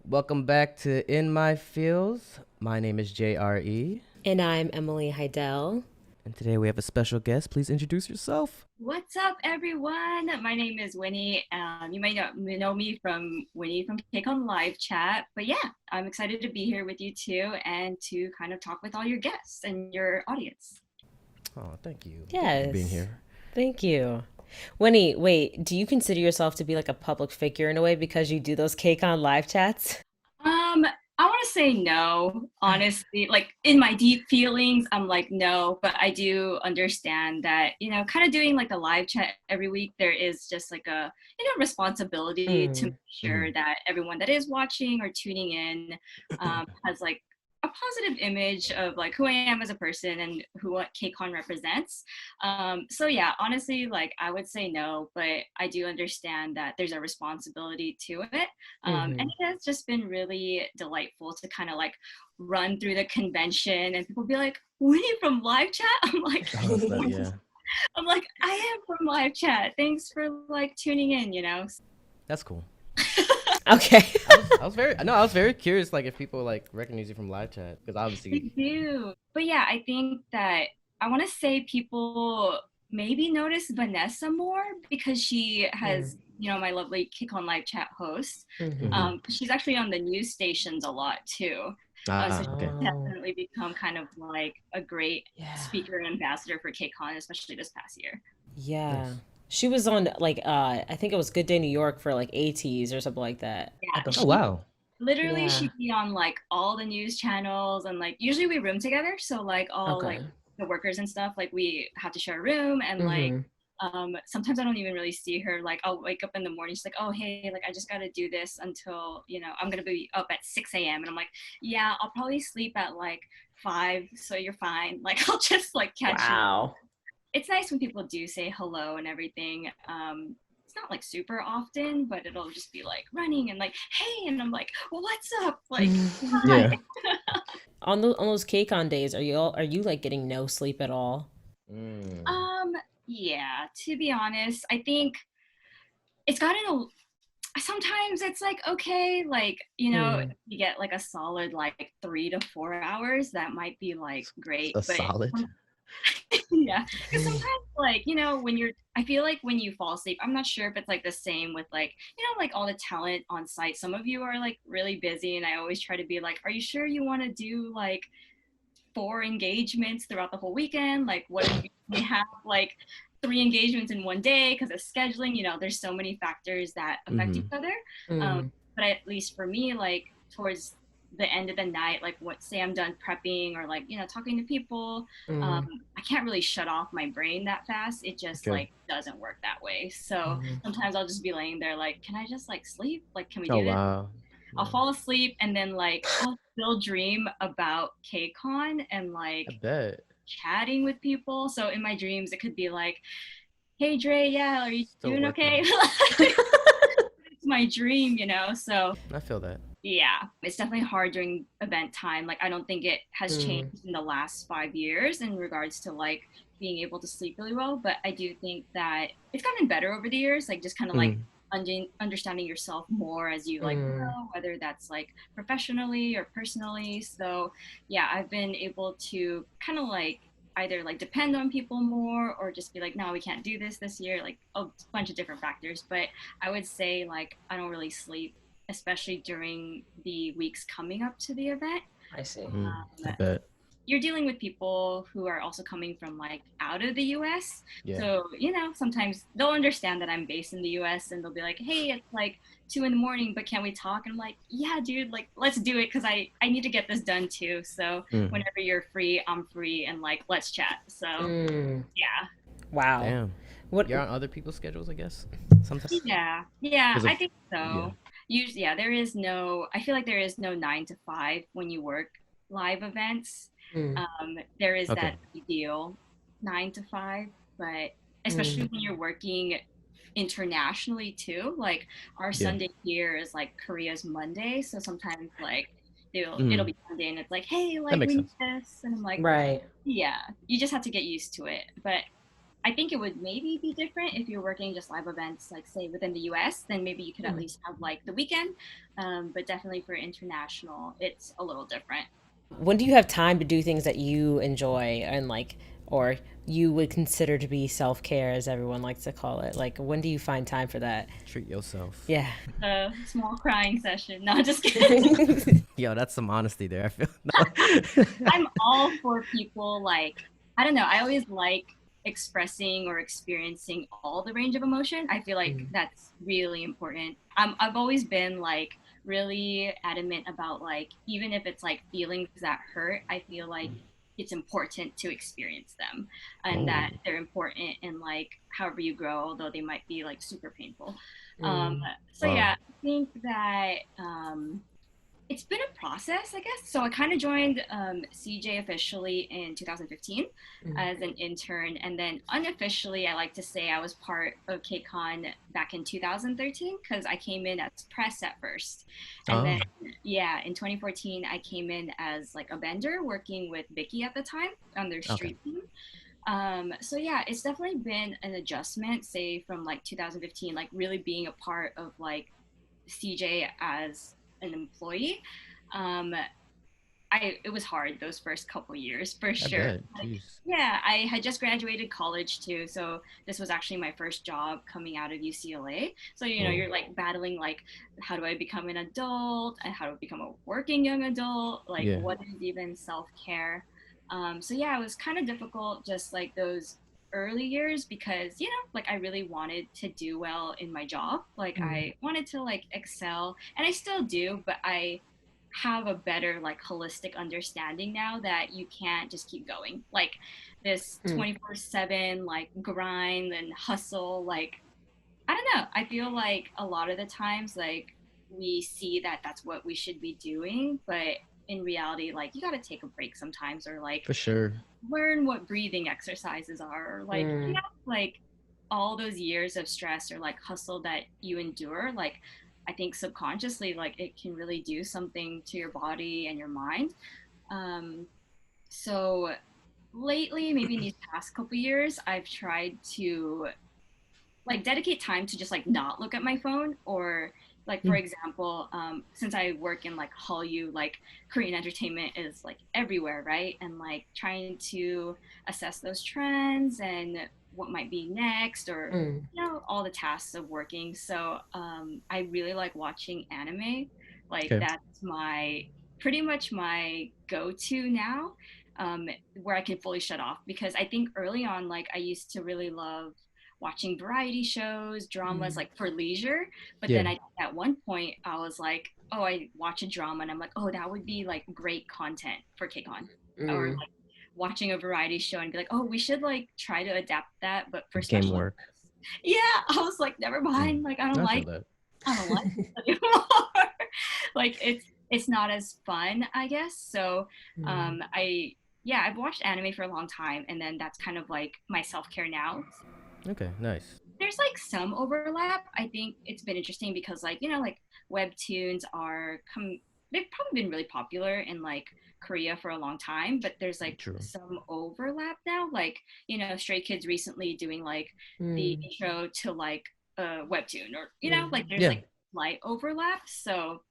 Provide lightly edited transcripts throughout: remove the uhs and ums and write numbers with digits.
Welcome back to In My Fields. My name is JRE, And I'm Emily Haydel. and today we have a special guest. Please introduce yourself. What's up, everyone? My name is Winnie. You might not know me from Winnie from KCON Live Chat, but yeah, I'm excited to be here with you too and to kind of talk with all your guests and your audience. Oh, thank you. Thank you for being Yes. here. Thank you. Winnie, wait, do you consider yourself to be like a public figure in a way because you do those KCON live chats? Um, I want to say no, honestly. Like in my deep feelings, I'm like no, but I do understand that, kind of doing like a live chat every week, there is just like a, responsibility to make Mm. Mm-hmm. sure that everyone that is watching or tuning in has like a positive image of like who I am as a person and who what KCON represents. So yeah, honestly, like I would say no, but I do understand that there's a responsibility to it. And Hmm. it has just been really delightful to kind of like run through the convention and people be like, Winnie from live chat? I'm like, Oh, that, yeah. I am from live chat. Thanks for like tuning in. That's cool. Okay. I was very curious, like if people like recognize you from live chat, because They obviously, do. But yeah, I think that I want to say people maybe notice Vanessa more because she Mm. has, my lovely Kick on Live chat host. Hmm. mm-hmm. She's actually on the news stations a lot too. So she's Okay. Oh, definitely become kind of like a great yeah. speaker and ambassador for KCON, especially this past year. Yeah. Nice. She was on like I think it was Good Day New York for like ATs or something like that, I Yeah, Oh believe. she wow. literally Yeah. she'd be on like all the news channels and like usually we room together. So like all like Okay. the workers and stuff, like we have to share a room and like Hmm. sometimes I don't even really see her. Like I'll wake up in the morning, she's like, oh hey, like I just gotta do this until I'm gonna be up at 6 a.m. And I'm like, yeah, I'll probably sleep at like 5, so you're fine. Like I'll just like catch you. Wow. It's nice when people do say hello and everything. It's not like super often, but it'll just be like running and like, hey, and I'm like, well, what's up? Like, hi. Yeah. On those KCON days, are you like getting no sleep at all? Mm. Um, yeah, to be honest, I think it's gotten sometimes it's like okay, like Mm. you get like a solid like 3 to 4 hours, that might be like great, A but solid. yeah, because sometimes like when you're I feel like when you fall asleep, I'm not sure if it's like the same with like like all the talent on site. Some of you are like really busy and I always try to be like, are you sure you want to do like 4 engagements throughout the whole weekend? Like what if you have like 3 engagements in one day because of scheduling? There's so many factors that affect each Mm-hmm. other. um, Mm. but at least for me, like towards the end of the night, like what say I'm done prepping or like talking to people, um, Mm. I can't really shut off my brain that fast. It just Good. like doesn't work that way. So Mhm. sometimes I'll just be laying there like, can I just like sleep? Like, can we Oh do this? wow. I'll Yeah. fall asleep and then like I'll still dream about KCON and like I bet. chatting with people. So in my dreams, it could be like, "Hey Dre, yeah, are you Still doing okay?" working. It's my dream. So I feel that. yeah, it's definitely hard during event time. Like I don't think it has Mm. changed in the last 5 years in regards to like being able to sleep really well, but I do think that it's gotten better over the years. Like just kind of like Mm. understanding yourself more as you like Mm. grow, whether that's like professionally or personally. So yeah, I've been able to kind of like either like depend on people more or just be like, no, we can't do this year, like a bunch of different factors. But I would say like I don't really sleep, especially during the weeks coming up to the event. I see. Mm. I Um, bet. you're dealing with people who are also coming from like out of the US. Yeah. So, sometimes they'll understand that I'm based in the US and they'll be like, hey, it's like 2 in the morning, but can we talk? And I'm like, yeah, dude, like let's do it because I need to get this done too. So Mm. whenever you're free, I'm free and like let's chat. So Mm. yeah. Wow. Damn. What? You're on other people's schedules, I guess. Sometimes Yeah, because I of think yeah. so. Usually, yeah, I feel like there is no 9 to 5 when you work live events. Mm. There is that Okay. ideal 9 to 5, but especially Mm. when you're working internationally too. Like our Yeah. Sunday here is like Korea's Monday, so sometimes like it'll Mm. be Sunday and it's like, hey, That like makes we need sense. this, and I'm like, Right. yeah, you just have to get used to it. But I think it would maybe be different if you're working just live events, like say within the US, then maybe you could at least have like the weekend. But definitely for international, it's a little different. When do you have time to do things that you enjoy and like, or you would consider to be self care, as everyone likes to call it? Like, when do you find time for that? Treat yourself. Yeah. A small crying session. No, just kidding. Yo, that's some honesty there. I feel. No. I'm all for people like, I don't know, I always like expressing or experiencing all the range of emotion. I feel like that's really important. I've always been like really adamant about like, even if it's like feelings that hurt, I feel like it's important to experience them and that Oh, they're important in like however you grow, although they might be like super painful. Um, Mm. so wow. yeah, I think that it's been a process, I guess. So I kind of joined CJ officially in 2015 as an intern, and then unofficially, I like to say I was part of KCON back in 2013 because I came in as press at first, and then Oh, yeah, in 2014 I came in as like a vendor working with Vicky at the time on their okay. street team. So yeah, it's definitely been an adjustment, say from like 2015, like really being a part of like CJ as an employee. Um, it was hard those first couple years for I sure. bet. Like, Jeez. yeah, I had just graduated college too, so this was actually my first job coming out of UCLA. So Whoa. you're like battling like, how do I become an adult and how do I become a working young adult? Like, Yeah. what is even self care? So yeah, it was kind of difficult, just like those early years because like I really wanted to do well in my job. Like I wanted to like excel, and I still do, but I have a better like holistic understanding now that you can't just keep going like this 24/7 like grind and hustle. Like I don't know, I feel like a lot of the times like we see that that's what we should be doing, but in reality like you got to take a break sometimes, or like For sure. learn what breathing exercises are, or like like all those years of stress or like hustle that you endure. Like I think subconsciously like it can really do something to your body and your mind. Um so lately, maybe in these past couple years, I've tried to like dedicate time to just like not look at my phone, or like for example, since I work in like Hallyu, like Korean entertainment is like everywhere, right? And like trying to assess those trends and what might be next, or all the tasks of working. So I really like watching anime. Like Okay. that's my pretty much my go-to now, where I can fully shut off, because I think early on like I used to really love watching variety shows, dramas like for leisure. But Yeah. then at one point I was like, oh, I watch a drama and I'm like, oh, that would be like great content for KCON. Or like watching a variety show and be like, oh, we should like try to adapt that, but for Game special. work. Yeah, I was like, never mind. Like I feel that. I don't like this anymore. Like it's not as fun, I guess. So I yeah, I've watched anime for a long time, and then that's kind of like my self care now. Okay. Nice. There's like some overlap. I think it's been interesting because like like webtoons are come they've probably been really popular in like Korea for a long time, but there's like True. some overlap now. Like Stray Kids recently doing like the intro to like a webtoon, or like there's Yeah. like slight overlap. So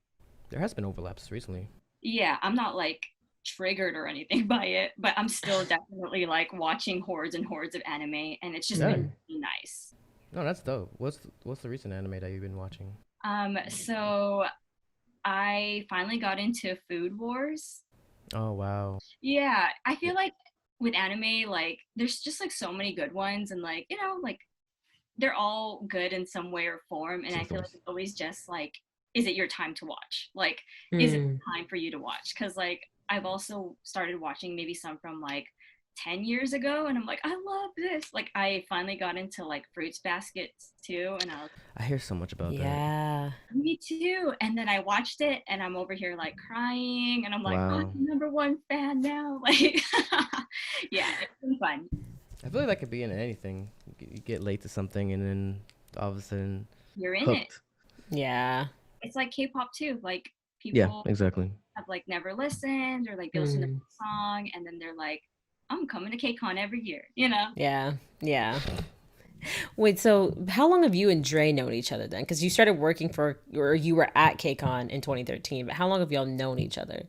There has been overlaps recently. yeah, I'm not like triggered or anything by it, but I'm still definitely like watching hordes and hordes of anime, and it's just Yeah. been really nice. No, that's dope. What's the recent anime that you've been watching? So I finally got into Food Wars. Oh wow. Yeah, I Yeah. feel like with anime, like there's just like so many good ones, and like like they're all good in some way or form, and I feel like Systems. it's always just like, is it your time to watch? Like, is it time for you to watch? Because like I've also started watching maybe some from like 10 years ago, and I'm like, I love this. Like I finally got into like Fruits Baskets too, and I was I hear so much about that. Yeah. me too. And then I watched it and I'm over here like crying, and I'm like, oh, I'm Wow. number one fan now. Like, yeah, it's been fun. I feel like that could be in anything. You get late to something and then all of a sudden You're in it. hooked. Yeah. It's like K-pop too. Like Yeah, people exactly. have like never listened, or like they listen to a song and then they're like, I'm coming to KCON every year, you know? Yeah. Yeah. Wait, so how long have you and Dre known each other then? Because you started working for, or you were at KCON in 2013, but how long have y'all known each other?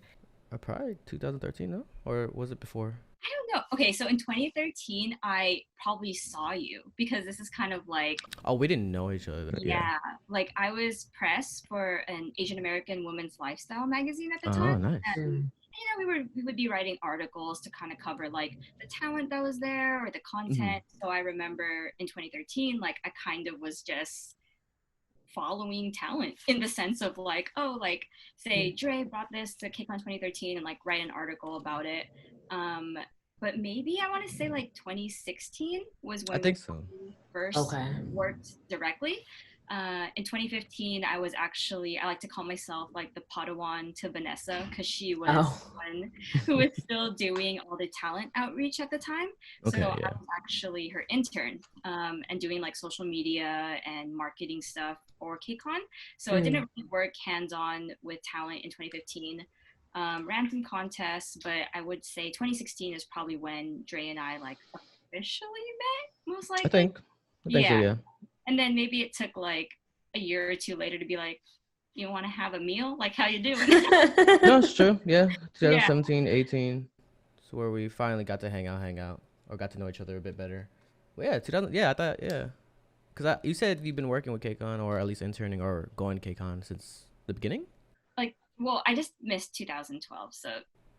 Probably 2013, no? Or was it before? I don't know. Okay, so in 2013, I probably saw you because this is kind of like, Oh, we didn't know each other. Yeah. yeah, like I was press for an Asian American women's lifestyle magazine at the time. Oh, nice. And we would be writing articles to kind of cover like the talent that was there or the Hmm. content. So I remember in 2013, like I kind of was just following talent in the sense of like, oh, like say Dre brought this to KCON 2013 and like write an article about it. Um, but maybe I want to say like 2016 was I when we think so. first Okay. worked directly. In 2015, I was actually, I like to call myself like the Padawan to Vanessa because she was Oh. the one who was still doing all the talent outreach at the time. So Okay, I yeah. was actually her intern and doing like social media and marketing stuff for KCON. So it didn't really work hands on with talent in 2015. Ran some contests, but I would say 2016 is probably when Dre and I like officially met, most I likely. think. I think so, Yeah. yeah. And then maybe it took like a year or two later to be like, you want to have a meal? Like, how you doing? No, it's true. Yeah. Yeah. 2017, 18. It's where we finally got to hang out, or got to know each other a bit better. Well, yeah, 2000. Yeah, I thought, yeah. Because you said you've been working with KCON, or at least interning or going to KCON since the beginning? Like, well, I just missed 2012. So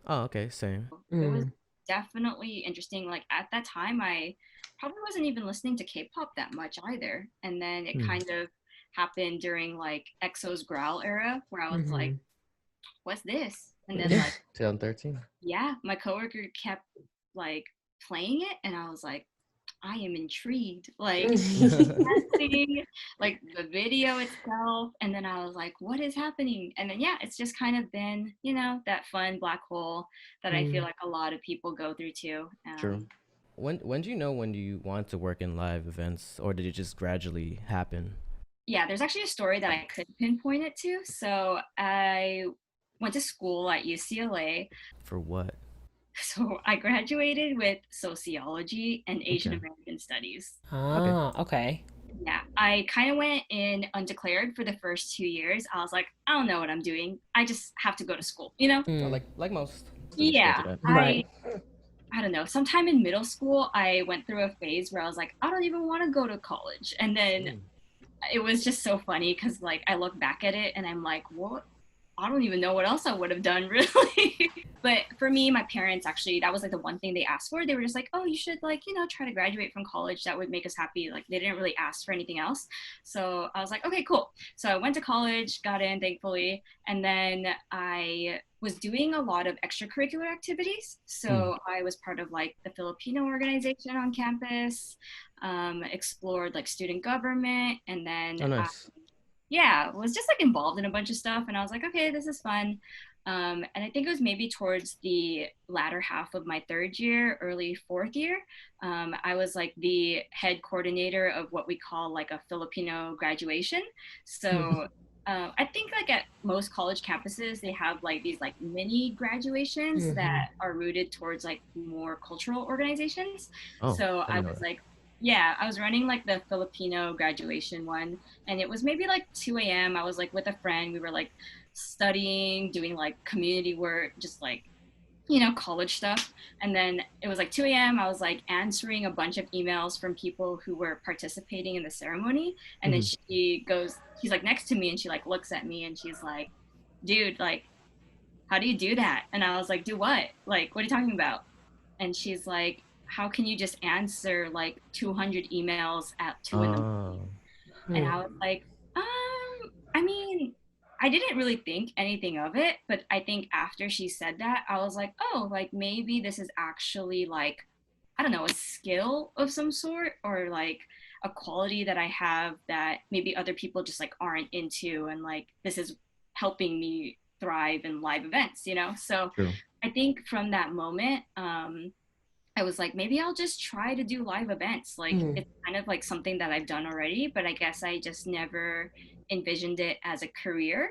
Oh, okay, same. it was definitely interesting. Like, at that time, I probably wasn't even listening to K pop that much either. And then it Hmm. kind of happened during like EXO's Growl era where I was like, what's this? And then, Yeah, like, 2013. yeah, my coworker kept like playing it, and I was like, I am intrigued. Like seeing like the video itself, and then I was like, what is happening? And then yeah, it's just kind of been, you know, that fun black hole that I feel like a lot of people go through too. True. When do you know when you want to work in live events, or did it just gradually happen? Yeah, there's actually a story that I could pinpoint it to. So I went to school at UCLA. For what? So I graduated with sociology and Asian Okay. American studies. Okay. Ah, okay. Yeah, I kind of went in undeclared for the first 2 years. I was like, I don't know what I'm doing. I just have to go to school, you know? Like most students go Yeah, through that. I Right. I don't know. Sometime in middle school, I went through a phase where I was like, I don't even want to go to college. And then Mm. it was just so funny because like I look back at it and I'm like, what? I don't even know what else I would have done really. But for me, my parents actually, that was like the one thing they asked for. They were just like, oh, you should like, you know, try to graduate from college. That would make us happy. Like they didn't really ask for anything else. So I was like, okay, cool. So I went to college, got in thankfully. And then I was doing a lot of extracurricular activities. Mm. So I was part of like the Filipino organization on campus, explored like student government. And then Oh, nice. yeah, was just like involved in a bunch of stuff. And I was like, okay, this is fun. And I think it was maybe towards the latter half of my third year, early fourth year. I was like the head coordinator of what we call like a Filipino graduation. So I think like at most college campuses, they have like these like mini graduations that are rooted towards like more cultural organizations. Oh, So I I didn't know was that. like, yeah, I was running like the Filipino graduation one, and it was maybe like 2 a.m. I was like with a friend. We were like studying, doing like community work, just like, you know, college stuff. And then it was like 2 a.m. I was like answering a bunch of emails from people who were participating in the ceremony. And then Hmm. she's like next to me and she like looks at me and she's like, dude, like, how do you do that? And I was like, do what? Like, what are you talking about? And she's like, how can you just answer like 200 emails at 2 in the morning? Oh. And I was like, I mean, I didn't really think anything of it, but I think after she said that, I was like, oh, like maybe this is actually like, I don't know, a skill of some sort or like a quality that I have that maybe other people just like aren't into. And like, this is helping me thrive in live events, you know? So True. I think from that moment, I was like, maybe I'll just try to do live events. Like it's kind of like something that I've done already, but I guess I just never envisioned it as a career.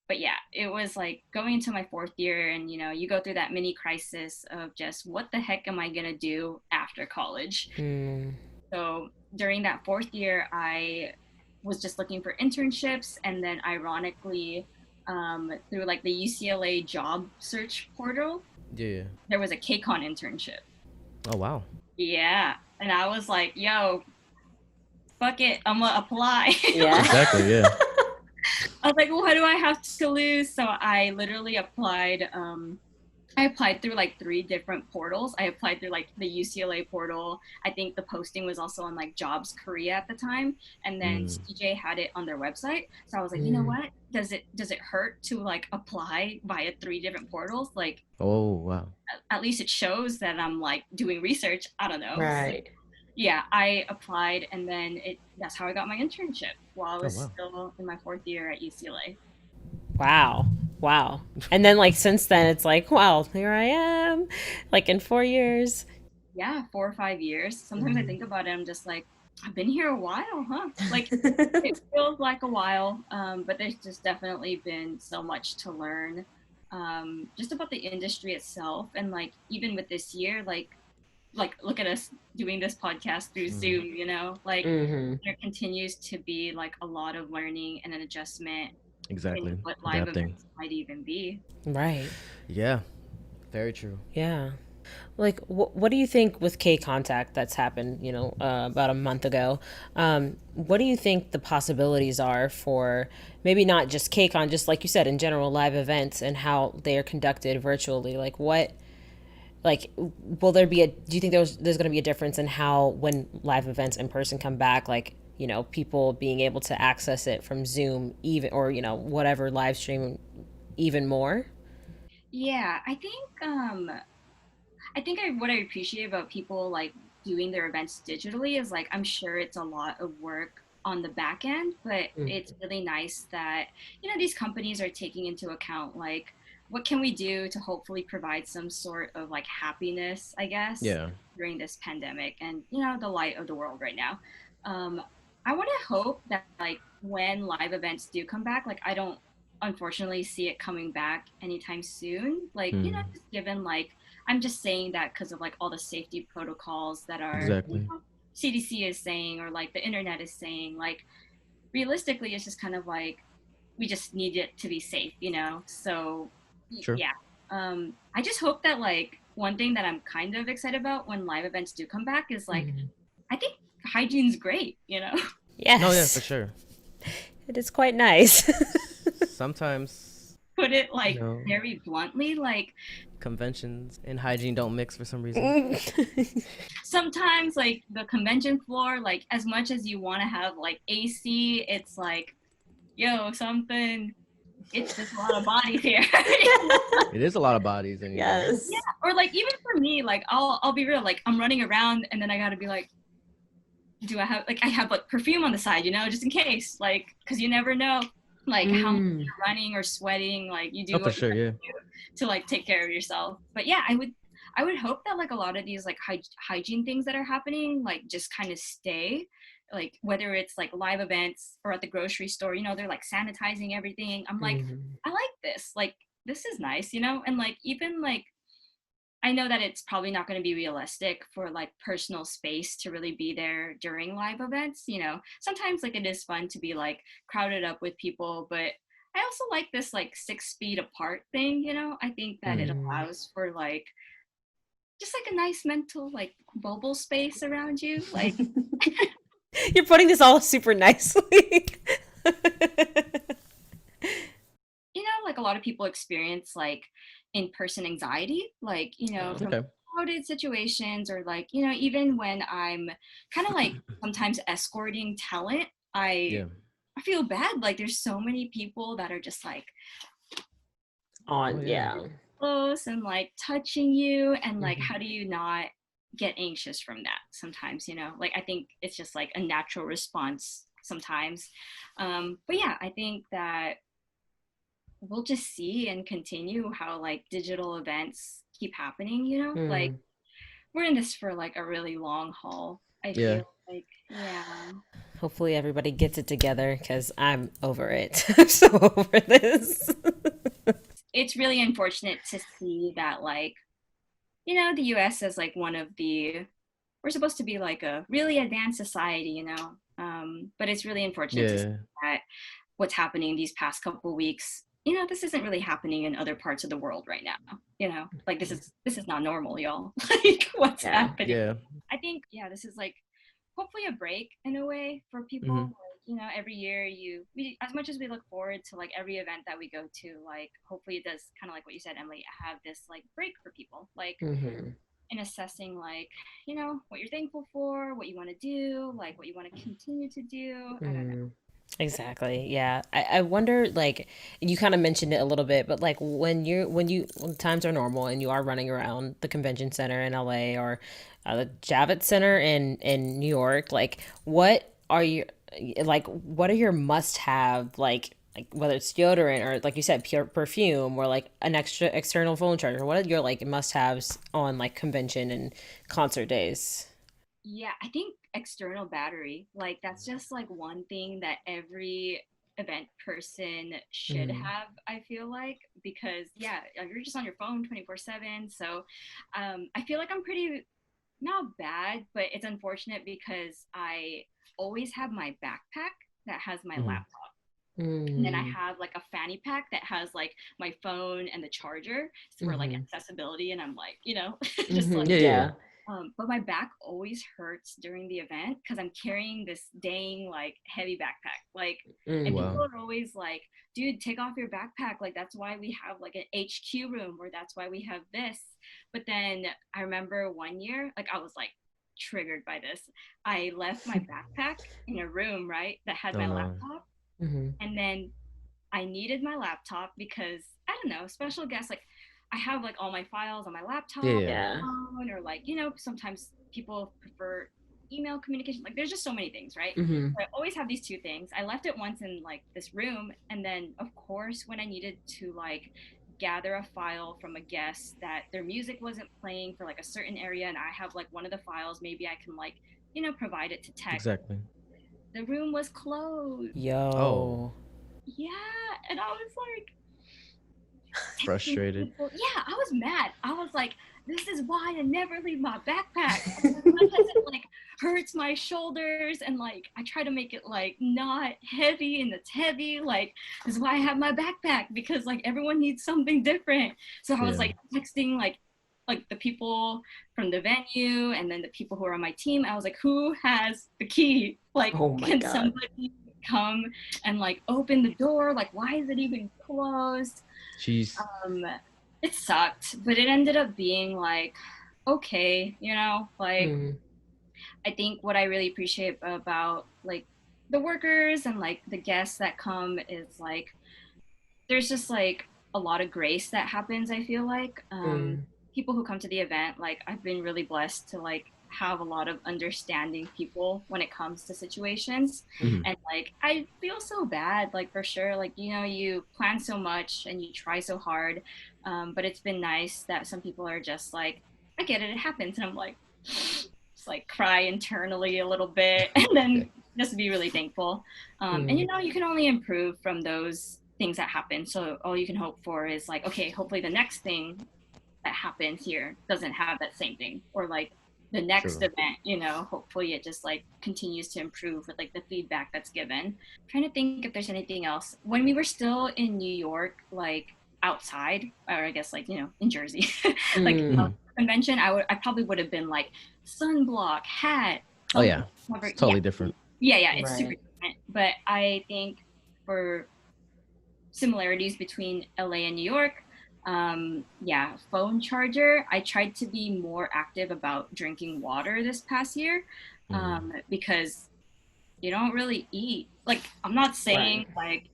but yeah, it was like going into my fourth year, and you go through that mini crisis of just what the heck am I gonna do after college. Mm. So during that fourth year, I was just looking for internships, and then ironically, through like the UCLA job search portal, Yeah. there was a KCON internship. Oh wow. Yeah, and I was like, "Yo, fuck it, I'm gonna apply." Yeah. Exactly. Yeah. I was like, "What do I have to lose?" So I literally applied. I applied through like three different portals. I applied through like the UCLA portal. I think the posting was also on like Jobs Korea at the time, and then Mm. CJ had it on their website. So I was like, you know Mm. what? Does it hurt to like apply via three different portals? Like Oh wow. at least it shows that I'm like doing research. I don't know. So, Right. yeah, I applied, and then that's how I got my internship while I Oh was wow. still in my fourth year at UCLA. Wow. Wow. And then like since then it's like, well, here I am, like in 4 years. Yeah, 4 or 5 years. Sometimes I Mm. think about it, I'm just like, I've been here a while, huh? Like it feels like a while, but there's just definitely been so much to learn, just about the industry itself, and like even with this year, like look at us doing this podcast through Mm. Zoom, like Hmm. there continues to be like a lot of learning and an adjustment in Exactly. what live Adapting. events might even be. Right. Yeah. Very true. Yeah. Like, what do you think with K Contact that's happened, about a month ago? What do you think the possibilities are for maybe not just KCON, just like you said, in general, live events and how they are conducted virtually? Will there be do you think there's going to be a difference in how when live events in person come back, like, people being able to access it from Zoom, even, or, whatever live stream even more? Yeah, I think what I appreciate about people like doing their events digitally is like I'm sure it's a lot of work on the back end, but it's really nice that these companies are taking into account like what can we do to hopefully provide some sort of like happiness, I guess, Yeah. during this pandemic and the light of the world right now. Um, I want to hope that like when live events do come back, like I don't unfortunately see it coming back anytime soon. Like Mm. just given like I'm just saying that because of like all the safety protocols that are Exactly. CDC is saying or like the internet is saying. Like realistically, it's just kind of like we just need it to be safe. So Sure. yeah, I just hope that like one thing that I'm kind of excited about when live events do come back is like Mhm. I think hygiene's great. No, yeah, for Yes, sure. it is quite nice. Sometimes, Put it you like know, very bluntly, like conventions and hygiene don't mix for some reason. sometimes like the convention floor, like as much as you want to have like AC, it's like, yo, something, it's just a lot of bodies here. It is a lot of bodies, and Yes. Yeah, or like even for me, like I'll be real, like I'm running around and then I gotta be like, do I have like perfume on the side, just in case, like, because you never know like how much Mm. you're running or sweating, like you oh, do for what you sure, yeah. have to do to like take care of yourself. But yeah, I would hope that like a lot of these like hygiene things that are happening like just kind of stay, like whether it's like live events or at the grocery store, they're like sanitizing everything. I'm like, Mhm. I like this, like this is nice, and like even like I know that it's probably not going to be realistic for like personal space to really be there during live events. Sometimes like it is fun to be like crowded up with people, but I also like this like 6 feet apart thing. I think that it Mm. Mm. allows for like just like a nice mental like bubble space around you. Like, You're putting this all super nicely. like a lot of people experience like in-person anxiety, like, from Okay. crowded situations or like, even when I'm kind of like sometimes escorting talent, I Yeah. I feel bad. Like there's so many people that are just like Oh, On, yeah. yeah. close and like touching you, and like Mhm. how do you not get anxious from that sometimes, like I think it's just like a natural response sometimes. But yeah, I think that we'll just see and continue how like digital events keep happening. Like Mm. we're in this for like a really long haul, I Yeah. feel like. Yeah. Hopefully everybody gets it together because I'm over it. I'm so over this. It's really unfortunate to see that, like, the US is like one of the, we're supposed to be like a really advanced society, but it's really unfortunate to see Yeah. that what's happening these past couple weeks, this isn't really happening in other parts of the world right now, like this is not normal, y'all. Like, what's Yeah. happening? Yeah. I think, yeah, this is like hopefully a break in a way for people. Hmm. Like, every year we, as much as we look forward to like every event that we go to, like hopefully it does kind of like what you said, Emily, have this like break for people, like Hmm. in assessing like, what you're thankful for, what you want to do, like what you want to continue to do. I don't know. Exactly. Yeah. I wonder, like, you kind of mentioned it a little bit, but like when times are normal and you are running around the convention center in LA or the Javits Center in New York, like, what are your must have, like whether it's deodorant or like you said, pure perfume or like an extra external phone charger? What are your like must haves on like convention and concert days? Yeah, I think external battery, like that's just like one thing that every event person should Mm. have, I feel like, because yeah, you're just on your phone 24/7. So I feel like I'm pretty not bad, but it's unfortunate because I always have my backpack that has my Hmm. laptop. And then I Mm. have like a fanny pack that has like my phone and the charger for like Mm-hmm. accessibility. And I'm like, just like, Mm-hmm. Yeah. Yeah. Yeah. but my back always hurts during the event because I'm carrying this dang like heavy backpack. Like, and Mm. people Wow. are always like, dude, take off your backpack. Like, that's why we have like an HQ room, or that's why we have this. But then I remember one year, like, I was like triggered by this. I left my backpack in a room, right, that had Oh my no. laptop. Mm-hmm. And then I needed my laptop because I don't know, special guests, like I have like all my files on my Yeah. laptop or Yeah. Yeah. my phone, or like, sometimes people prefer email communication. Like there's just so many things, right? Mm-hmm. So I always have these two things. I left it once in like this room, and then of course when I needed to like gather a file from a guest that their music wasn't playing for like a certain area, and I have like one of the files, maybe I can like, provide it to tech. Exactly. The room was closed. Oh, Yo. Yeah, and I was like texting frustrated. people. Yeah, I was mad. I was like, this is why I never leave my backpack. As much as it like hurts my shoulders, and like I try to make it like not heavy and it's heavy. Like, this is why I have my backpack, because like everyone needs something different. So I was Yeah. like texting like the people from the venue, and then the people who are on my team. I was like, who has the key? Like, Oh my can God. somebody come and like open the door? Like, why is it even closed? Jeez. um it sucked, but it ended up being like okay, like Mm. I think what I really appreciate about like the workers and like the guests that come is like there's just like a lot of grace that happens, I feel like. Mm. People who come to the event, like I've been really blessed to like have a lot of understanding people when it comes to situations. Hmm. And like I feel so bad, like for sure, like you plan so much and you try so hard, but it's been nice that some people are just like, I get it, it happens. And I'm like just like cry internally a little bit and then just be really thankful. And Mm. you can only improve from those things that happen. So all you can hope for is like, okay, hopefully the next thing that happens here doesn't have that same thing, or like the next True. event, hopefully it just like continues to improve with like the feedback that's given. I'm trying to think if there's anything else. When we were still in New York, like outside, or I guess like, in Jersey, like Mm. Hmm. convention, I probably would have been like sunblock, hat, Oh something yeah. cover. It's Yeah, totally different. yeah, it's super Right. different. But I think for similarities between LA and New York, yeah, phone charger. I tried to be more active about drinking water this past year, Mm. because you don't really eat. Like, I'm not Right. saying like,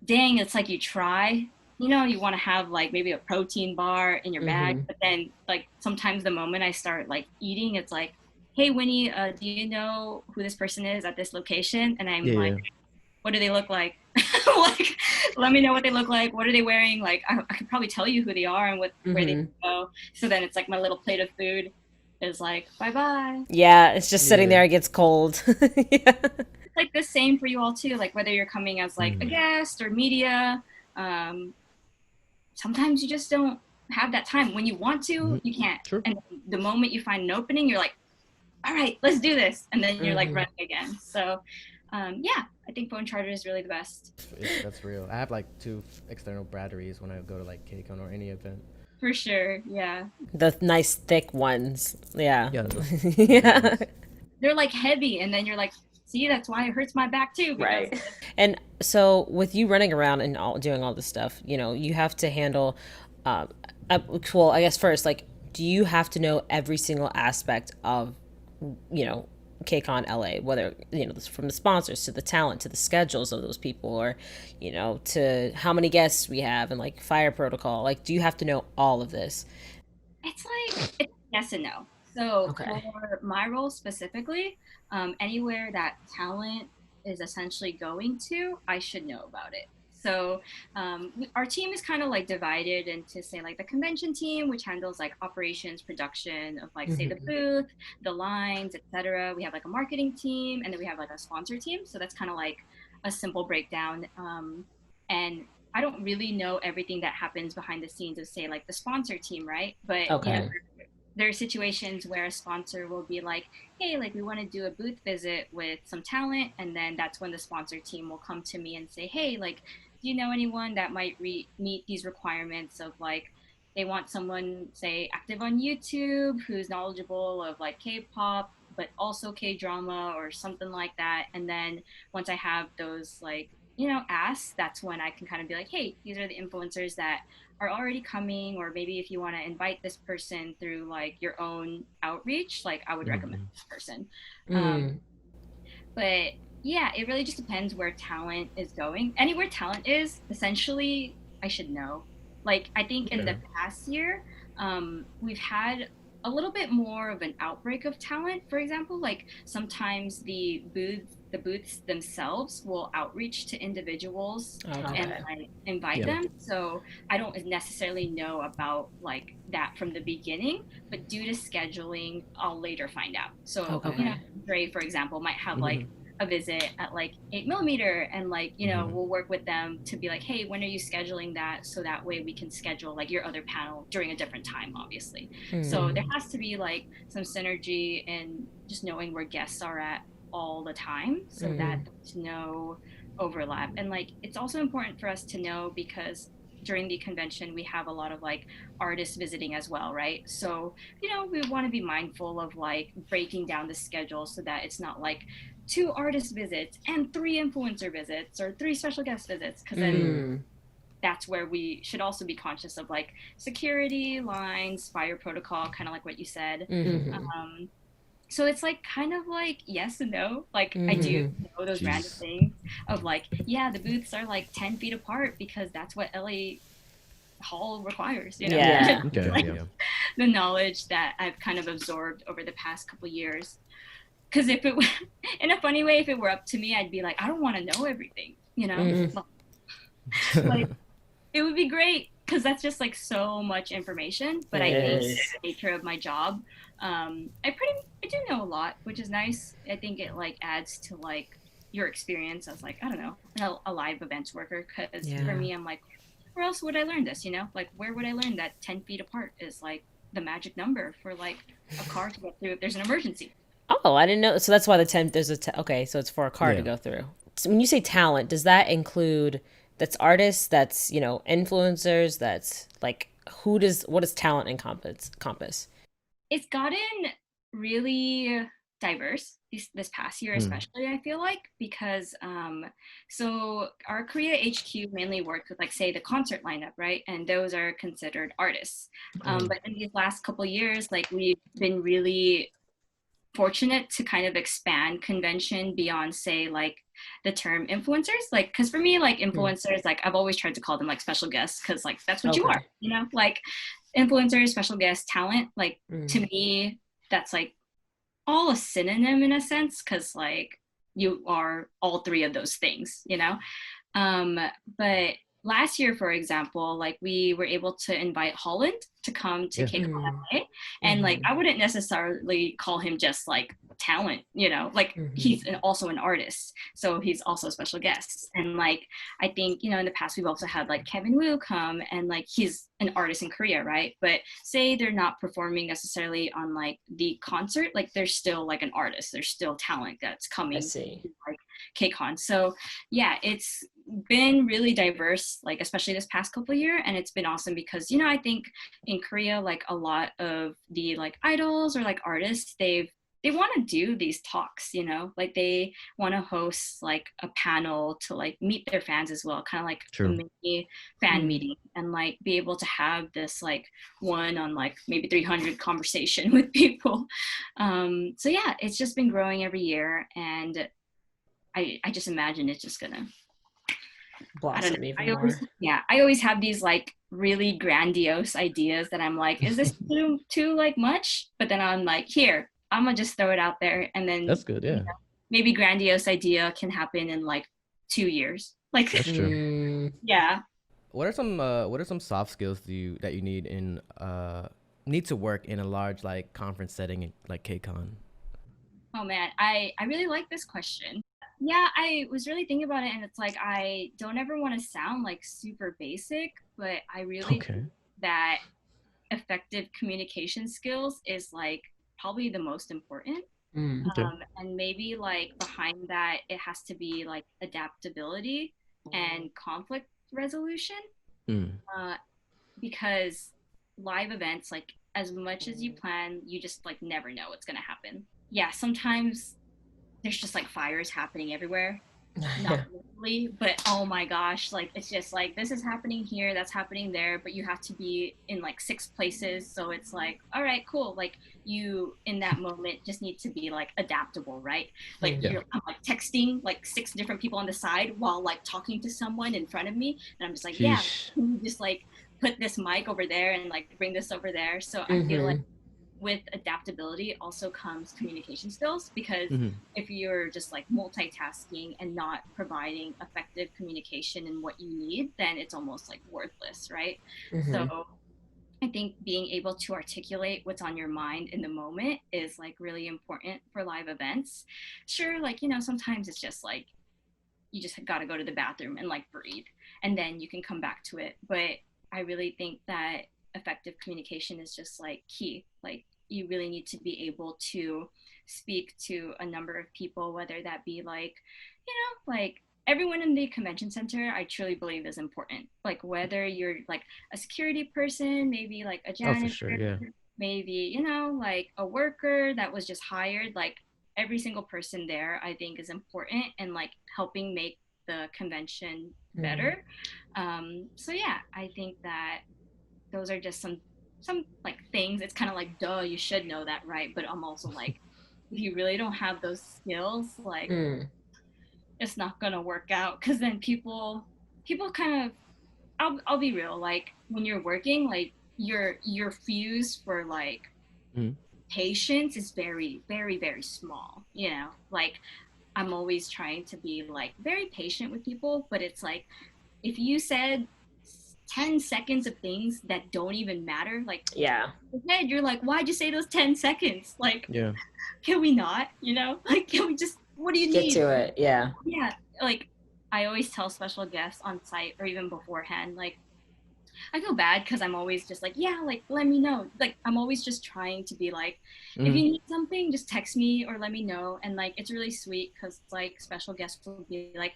dang, it's like you try. You want to have like maybe a protein bar in your bag, Mm-hmm. but then like sometimes the moment I start like eating, it's like, hey, Winnie, do you know who this person is at this location? And I'm Yeah. like, Yeah. what do they look like? Like, let me know what they look like. What are they wearing? Like, I could probably tell you who they are and where they Mm-hmm. go. So then it's like my little plate of food. is like bye bye. Yeah, it's just sitting Yeah. there. It gets cold. Yeah. It's like the same for you all too. Like whether you're coming as like a Mm. guest or media, um, sometimes you just don't have that time. When you want Hmm. to, you can't. True. And the moment you find an opening, you're like, all right, let's do this. And then you're like Hmm. running again. So, yeah, I think phone charger is really the best That's real. I have like two external batteries when I go to like KCON or any event. for sure. Yeah. The nice thick ones. Yeah. Yeah, the big Yeah. ones. They're like heavy. And then you're like, see, that's why it hurts my back too. Because, Right. And so with you running around and doing all this stuff, you have to handle, um, well, I guess first, like, do you have to know every single aspect of, you know, KCON LA, whether, from the sponsors to the talent to the schedules of those people, or, to how many guests we have and like fire protocol? Like, do you have to know all of this? it's like it's yes and no. So Okay. for my role specifically, anywhere that talent is essentially going to, I should know about it. So our team is kind of like divided into say like the convention team, which handles like operations, production of like say the Hmm. booth, the lines, etc. We have like a marketing team, and then we have like a sponsor team. So that's kind of like a simple breakdown. And I don't really know everything that happens behind the scenes of say like the sponsor team, right? But Okay. there are situations where a sponsor will be like, hey, like we want to do a booth visit with some talent, and then that's when the sponsor team will come to me and say, hey, like, do you know anyone that might meet these requirements of like they want someone say active on YouTube who's knowledgeable of like K-pop but also K-drama or something like that. And then once I have those like asks, that's when I can kind of be like, hey, these are the influencers that are already coming, or maybe if you want to invite this person through like your own outreach, like I would recommend Hmm. this person. um, Mm. but yeah, it really just depends where talent is going. Anywhere talent is, essentially, I should know. Like, I think in Okay. the past year, we've had a little bit more of an outbreak of talent. For example, like sometimes the booths themselves will outreach to individuals and Okay. like invite Yeah. them. So I don't necessarily know about like that from the beginning, but due to scheduling, I'll later find out. So, Okay. Dre, for example, might have like Hmm. a visit at like 8mm, and like, Hmm. we'll work with them to be like, hey, when are you scheduling that? So that way we can schedule like your other panel during a different time, obviously. So there Mm. has to be like some synergy in just knowing where guests are at all the time so that Mm. there's no overlap. And like, it's also important for us to know because during the convention we have a lot of like artists visiting as well, right? So we want to be mindful of like breaking down the schedule so that it's not like two artist visits and three influencer visits or three special guest visits, because then Mm. that's where we should also be conscious of like security lines, fire protocol, kind of like what you said. Mm-hmm. um, so it's like kind of like yes and no. Like I do Mm-hmm. know those random Jeez. things of like, yeah, the booths are like 10 feet apart because that's what LA Hall requires, Yeah. Okay. like Yeah. the knowledge that I've kind of absorbed over the past couple years. Because if it in a funny way, if it were up to me, I'd be like, I don't want to know everything, Mm-hmm. like it would be great because that's just like so much information. But It I think is. the nature of my job, I do know a lot, which is nice. I think it like adds to like your experience as like, I don't know, a live events worker. Because for Yeah. me, I'm like, where else would I learn this? Like where would I learn that 10 feet apart is like the magic number for like a car to get through if there's an emergency. Oh, I didn't know. So that's why okay, so it's for a car to Yeah. go through. So when you say talent, does that include that's artists, that's, influencers, that's like what does talent encompass? It's gotten really diverse this past year, Mm. especially, I feel like, because so our Korea HQ mainly worked with like say the concert lineup, right? And those are considered artists. Mm. But in these last couple years, like we've been really fortunate to kind of expand convention beyond say like the term influencers, like because for me like Mm. influencers, like I've always tried to call them like special guests because like that's what you are, Okay. like influencers, special guest, talent, like to Mm. me that's like all a synonym in a sense because like you are all three of those things. um but last year, for example, like we were able to invite Holland to come to Yeah. KCON Mm. LA. And like I wouldn't necessarily call him just like talent, like he's also an artist. So he's also a special guest. And like I think, in the past we've also had like Kevin Wu come, and like he's an artist in Korea, right? But say they're not performing necessarily on like the concert, like they're still like an artist. There's still talent that's I coming see. to like KCON. So yeah, it's been really diverse, like especially this past couple of years, and it's been awesome because I think in Korea, like a lot of the like idols or like artists, they want to do these talks, like they want to host like a panel to like meet their fans as well, kind of like a True. mini fan meeting, and like be able to have this like one on like maybe 300 conversation with people. So yeah, it's just been growing every year, and I just imagine it's just gonna, I don't know. Blossom even more. I always have these like really grandiose ideas that I'm like, is this too like much? But then I'm like, here, I'm gonna just throw it out there, and then That's good. Yeah. maybe grandiose idea can happen in like 2 years. Like, That's true. yeah. What are some soft skills that you need to work in a large like conference setting like KCON? Oh man, I really like this question. Yeah, I was really thinking about it, and it's like I don't ever want to sound like super basic, but I really Okay. think that effective communication skills is like probably the most important. Okay. And maybe like behind that, it has to be like adaptability and conflict resolution, Mm. uh, because live events, like as much as you plan, you just like never know what's gonna happen. Yeah, sometimes there's just like fires happening everywhere, not literally, but oh my gosh, like it's just like this is happening here, that's happening there, but you have to be in like 6 places. So it's like, all right, cool. Like you in that moment just need to be like adaptable, right? Like Yeah. I'm like texting like 6 different people on the side while like talking to someone in front of me. And I'm just like, yeah, Sheesh. can you just like put this mic over there and like bring this over there? So I feel like Mm-hmm. with adaptability also comes communication skills, because Mm-hmm. if you're just like multitasking and not providing effective communication in what you need, then it's almost like worthless, right? Mm-hmm. So I think being able to articulate what's on your mind in the moment is like really important for live events. Sure, like sometimes it's just like you just got to go to the bathroom and like breathe, and then you can come back to it. But I really think that effective communication is just like key. Like you really need to be able to speak to a number of people, whether that be like, like everyone in the convention center, I truly believe is important. Like whether you're like a security person, maybe like a Oh, for sure. janitor, Yeah. maybe, like a worker that was just hired, like every single person there, I think is important and like helping make the convention better. So yeah, I think that those are just some like things. It's kind of like, duh, you should know that, right? But I'm also like, if you really don't have those skills, like Mm. it's not gonna work out, because then people kind of, I'll be real, like when you're working, like your fuse for like Mm-hmm. patience is very very very small, like I'm always trying to be like very patient with people, but it's like if you said 10 seconds of things that don't even matter, like Yeah. head, you're like, why'd you say those 10 seconds? Like, Yeah. can we not, like, can we just, what do you Get need? to it. Yeah. Yeah, like I always tell special guests on site or even beforehand, like I feel bad because I'm always just like, yeah, like let me know. Like I'm always just trying to be like, if Mm-hmm. you need something, just text me or let me know. And like it's really sweet because like special guests will be like,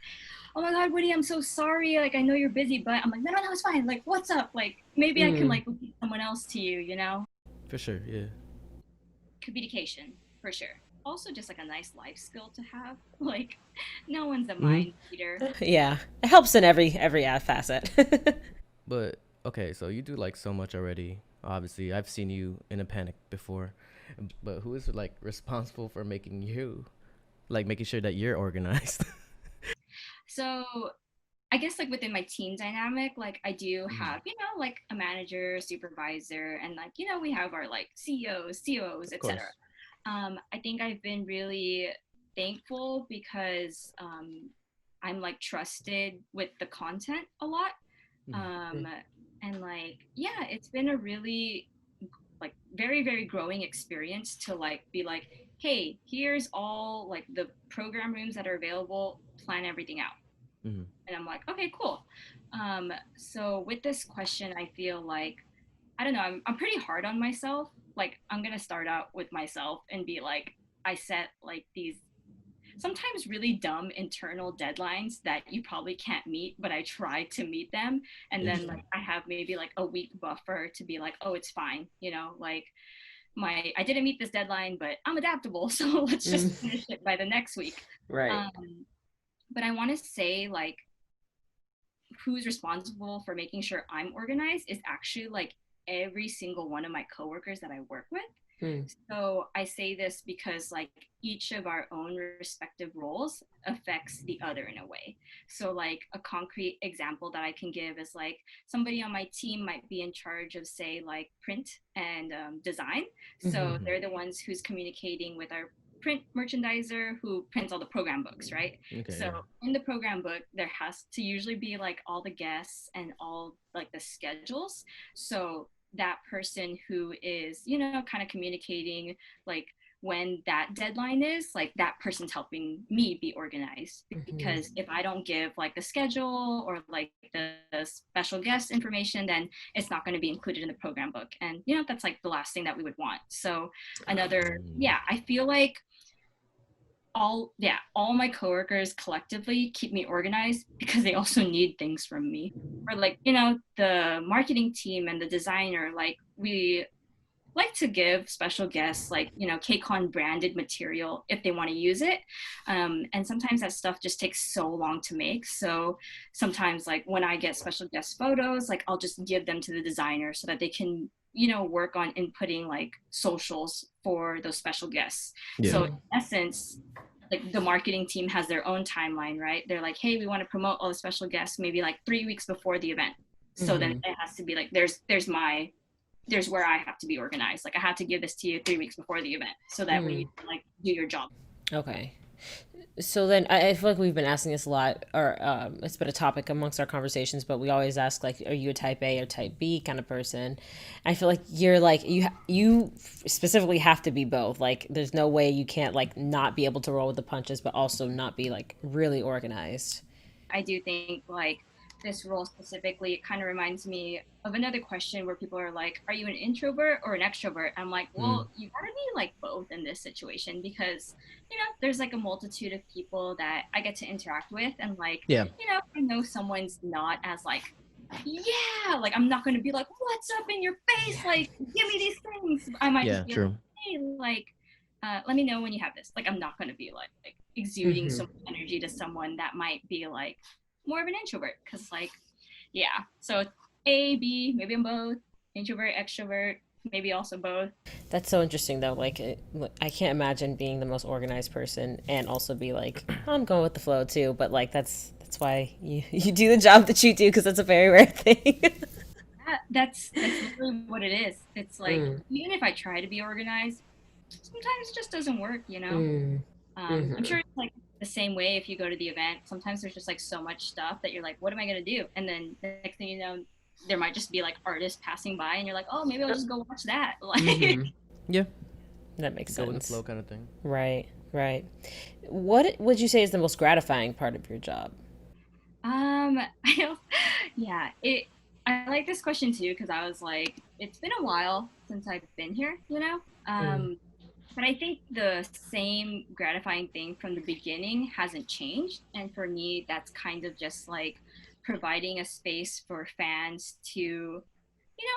oh my God, Woody, I'm so sorry. Like I know you're busy, but I'm like, no, no, no, it's fine. Like what's up? Like maybe I can Mm. like lead someone else to you, For sure. Yeah. Communication for sure. Also just like a nice life skill to have. Like no one's a Mm-hmm. mind reader. Yeah. It helps in every facet. But okay, so you do like so much already. Obviously, I've seen you in a panic before. But who is like responsible for making you like making sure that you're organized? So I guess like within my team dynamic, like I do Mm-hmm. have, like a manager, supervisor, and like, we have our like CEOs, COOs, Of etc. course. I think I've been really thankful because I'm like trusted with the content a lot. Mhm. Um, and like, yeah, it's been a really like very, very growing experience to like be like, hey, here's all like the program rooms that are available, plan everything out. Mhm. And I'm like, okay, cool. So with this question, I feel like, I don't know, I'm pretty hard on myself. Like, I'm going to start out with myself and be like, I set like these sometimes really dumb internal deadlines that you probably can't meet, but I try to meet them. And then like Interesting. I have maybe like a week buffer to be like, oh, it's fine, you know, like my I didn't meet this deadline, but I'm adaptable, so let's just Mm. finish it by the next week. Right. Um, but I want to say like who's responsible for making sure I'm organized is actually like every single one of my coworkers that I work with. Mm. So I say this because like each of our own respective roles affects the other in a way. So like a concrete example that I can give is like somebody on my team might be in charge of say like print and design. So Mhm. Mhm. they're the ones who's communicating with our print merchandiser who prints all the program books, right? Okay. So Yeah. in the program book, there has to usually be like all the guests and all like the schedules. So that person who is, you know, kind of communicating like when that deadline is, like that person's helping me be organized. Mhm. Because if I don't give like the schedule or like the special guest information, then it's not going to be included in the program book. And, you know, that's like the last thing that we would want. So another, Mm. yeah, I feel like all my coworkers collectively keep me organized because they also need things from me, or like, you know, the marketing team and the designer, like we like to give special guests like, you know, KCON branded material if they want to use it. And sometimes that stuff just takes so long to make, so sometimes like when I get special guest photos, like I'll just give them to the designer so that they can, you know, work on inputting like socials for those special guests. Yeah. So in Mm. essence, like the marketing team has their own timeline, right? They're like, hey, we want to promote all the special guests maybe like 3 weeks before the event. So then Mhm. it has to be like there's where I have to be organized. Like I had to give this to you 3 weeks before the event so that way you Mm. can like do your job. Okay. So then I feel like we've been asking this a lot, or it's been a topic amongst our conversations, but we always ask, like, are you a type A or type B kind of person? I feel like you're like, you specifically have to be both. Like, there's no way you can't, like, not be able to roll with the punches, but also not be, like, really organized. I do think like this role specifically, it kind of reminds me of another question where people are like, are you an introvert or an extrovert? I'm like, Mm. well, you gotta be like both in this situation because, you know, there's like a multitude of people that I get to interact with. And like, Yeah. you know, I know someone's not as like, yeah, like I'm not gonna be like, what's up in your face? Yeah. Like, give me these things. I might just Yeah. be like, True. hey, like, let me know when you have this. Like, I'm not gonna be like exuding so Hmm. much energy to someone that might be like more of an introvert because like yeah, so A, B, maybe I'm both, introvert, extrovert, maybe also both. That's so interesting, though. Like, I can't imagine being the most organized person and also be like, I'm going with the flow too. But like, that's why you do the job that you do, because that's a very rare thing. That's literally what it is. It's like Mm. even if I try to be organized, sometimes it just doesn't work, you know. Mm. I'm Hmm. sure it's like the same way if you go to the event. Sometimes there's just like so much stuff that you're like, what am I gonna do? And then the next thing you know, there might just be like artists passing by, and you're like, oh, maybe I'll just go watch that. Like, Hmm. Yeah. That makes Go with the flow sense. kind of thing. Right. Right. What would you say is the most gratifying part of your job? I don't, yeah, it. I like this question too because I was like, it's been a while since I've been here, you know. Mm. But I think the same gratifying thing from the beginning hasn't changed, and for me, that's kind of just like providing a space for fans to, you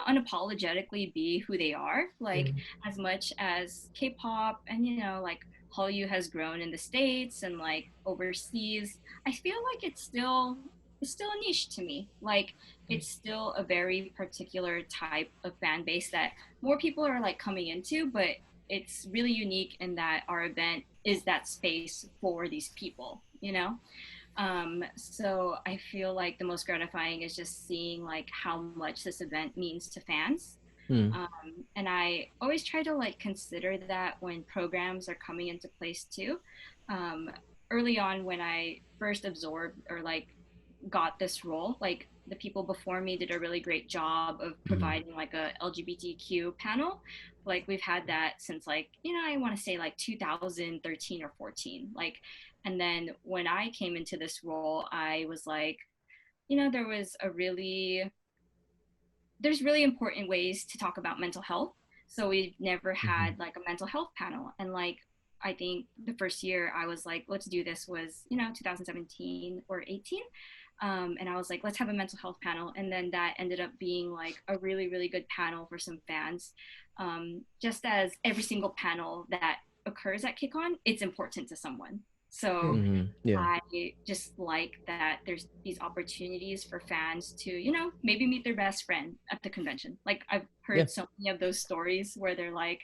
know, unapologetically be who they are. Like Mm. as much as K-pop and you know, like Hallyu has grown in the States and like overseas, I feel like it's still a niche to me. Like it's still a very particular type of fan base that more people are like coming into, but it's really unique in that our event is that space for these people, you know? So I feel like the most gratifying is just seeing like how much this event means to fans. Mm. And I always try to like consider that when programs are coming into place too. Um, Early on when I first absorbed or like got this role, like the people before me did a really great job of providing like a LGBTQ panel. Like we've had that since like, I want to say like 2013 or 14. Like, and then when I came into this role, I was like, there was there's really important ways to talk about mental health. So we've never Mm-hmm. had like a mental health panel. And like, I think the first year I was like, let's do this was, 2017 or 18. And I was like, let's have a mental health panel. And then that ended up being like a really, really good panel for some fans. Just as every single panel that occurs at KCON, it's important to someone. So Mm-hmm. Yeah. I just like that there's these opportunities for fans to, maybe meet their best friend at the convention. Like I've Yeah. heard so many of those stories where they're like,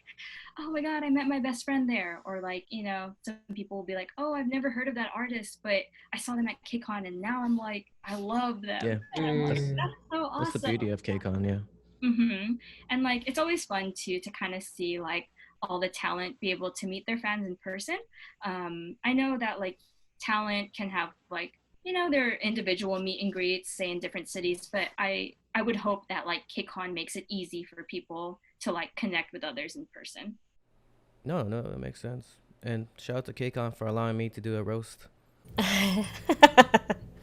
oh my God, I met my best friend there. Or like, some people will be like, oh, I've never heard of that artist, but I saw them at KCON and now I'm like, I love them. Yeah. And I'm like, That's that's so that's the awesome. beauty of KCON. Yeah. And like it's always fun to kind of see like all the talent be able to meet their fans in person. I know that like talent can have like their individual meet and greets say in different cities, but I would hope that like KCON makes it easy for people to like connect with others in person. No, no, that makes sense. And shout out to KCON for allowing me to do a roast.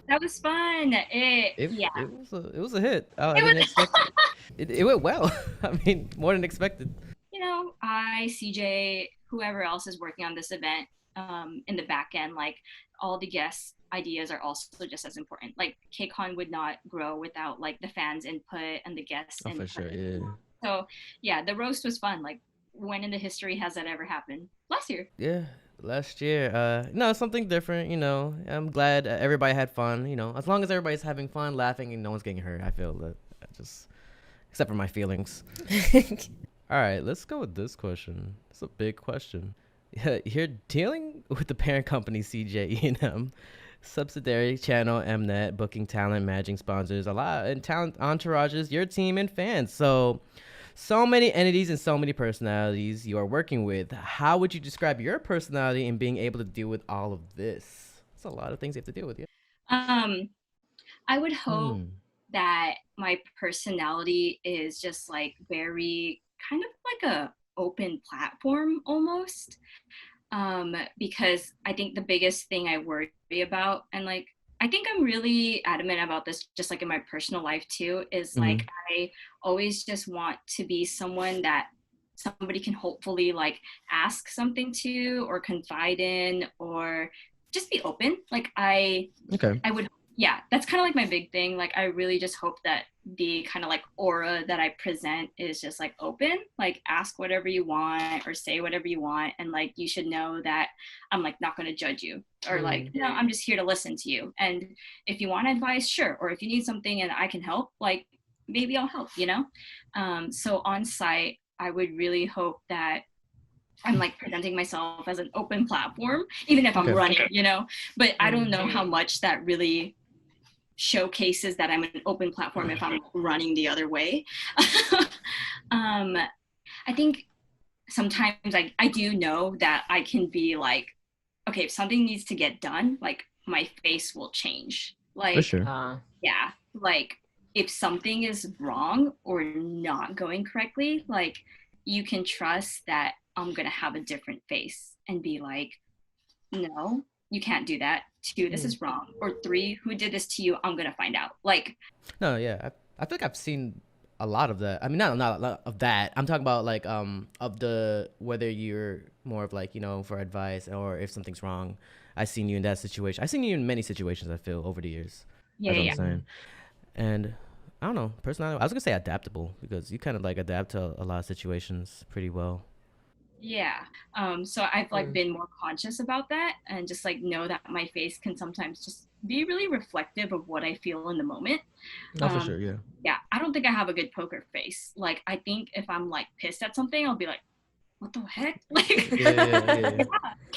That was fun. It Yeah, it was a hit. I it didn't was. expect it. It went well. I mean, more than expected. I, CJ, whoever else is working on this event in the back end, like all the guest ideas are also just as important. Like KCON would not grow without like the fans' input and the guests' Oh, for input. sure. Yeah. So yeah, the roast was fun. Like when in the history has that ever happened? Last year. Yeah. Last year, no, something different. I'm glad everybody had fun. As long as everybody's having fun, laughing, and no one's getting hurt, I feel that just except for my feelings. All right, let's go with this question. It's a big question. You're dealing with the parent company CJE&M, subsidiary channel Mnet, booking talent, managing sponsors, a lot and talent entourages, your team and fans. So many entities and so many personalities you are working with. How would you describe your personality in being able to deal with all of this? It's a lot of things you have to deal with. Yeah. Um, I would hope Hmm. that my personality is just like very kind of like a open platform almost. Because I think the biggest thing I worry about, and like I think I'm really adamant about this, just like in my personal life too, is Mm-hmm. like I always just want to be someone that somebody can hopefully like ask something to or confide in or just be open. Like Okay. I would, yeah, that's kind of like my big thing. Like, I really just hope that the kind of like aura that I present is just like open, like ask whatever you want or say whatever you want. And like, you should know that I'm like not going to judge you or like, no, I'm just here to listen to you. And if you want advice, sure. Or if you need something and I can help, like maybe I'll help. So on site, I would really hope that I'm like presenting myself as an open platform, even if I'm Okay. running. But I don't know how much that really showcases that I'm an open platform if I'm running the other way. um, I think sometimes I do know that I can be like, okay, if something needs to get done, like my face will change. For Like, sure. yeah, like if something is wrong or not going correctly, like you can trust that I'm gonna have a different face and be like, no, you can't do that. Two, this is wrong. Or three, who did this to you? I'm gonna find out. Like, No, yeah, I feel like I've seen a lot of that. I mean, not a lot of that. I'm talking about like of the whether you're more of like for advice or if something's wrong. I've seen you in that situation. I've seen you in many situations. I feel over the years. yeah, That's what I'm yeah, saying. And I don't know, personality. I was gonna say adaptable because you kind of like adapt to a lot of situations pretty well. yeah. So I've like been more conscious about that and just like know that my face can sometimes just be really reflective of what I feel in the moment. Oh, for Um, sure. Yeah. yeah, I don't think I have a good poker face. Like, I think if I'm like pissed at something, I'll be like, what the heck? Like, Yeah. Yeah. Yeah. Yeah.